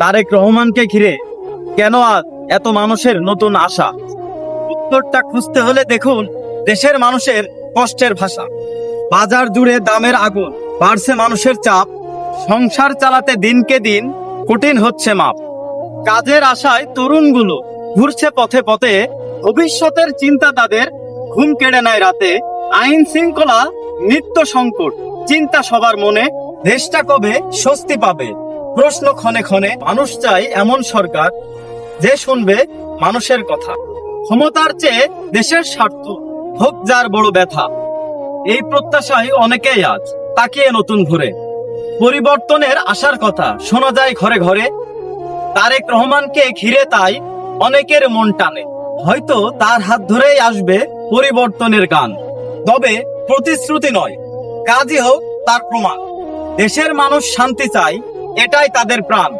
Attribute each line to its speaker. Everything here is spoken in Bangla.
Speaker 1: তারেক রহমানকে ঘিরে কেন আজ এত মানুষের নতুন আশা? উত্তরটা খুঁজতে হলে দেখুন দেশের মানুষের কষ্টের ভাষা। বাজার জুড়ে দামের আগুন, বাড়ছে মানুষের চাপ, সংসার চালাতে দিনকে দিন কঠিন হচ্ছে মাপ। কাজের আশায় তরুণগুলো ঘুরছে পথে পথে, ভবিষ্যতের চিন্তা তাদের ঘুম কেড়ে নেয় রাতে। আইন শৃঙ্খলা নিত্য সংকট, চিন্তা সবার মনে, দেশটা কবে স্বস্তি পাবে? প্রশ্ন ক্ষণে ক্ষণে। মানুষ চায় এমন সরকার যে শুনবে মানুষের কথা, ক্ষমতার চেয়ে দেশের স্বার্থ হোক যার বড় ব্যথা। এই প্রত্যাশায় অনেকেই আজ তাকিয়ে নতুন ঘুরে। পরিবর্তনের আশার কথা শোনা যায় ঘরে ঘরে। তারেক রহমানকে ঘিরে তাই অনেকের মন টানে, হয়তো তার হাত ধরেই আসবে পরিবর্তনের গান। তবে প্রতিশ্রুতি নয়, কাজই হোক তার প্রমাণ। দেশের মানুষ শান্তি চায়, এটাই তাদের প্রাণ।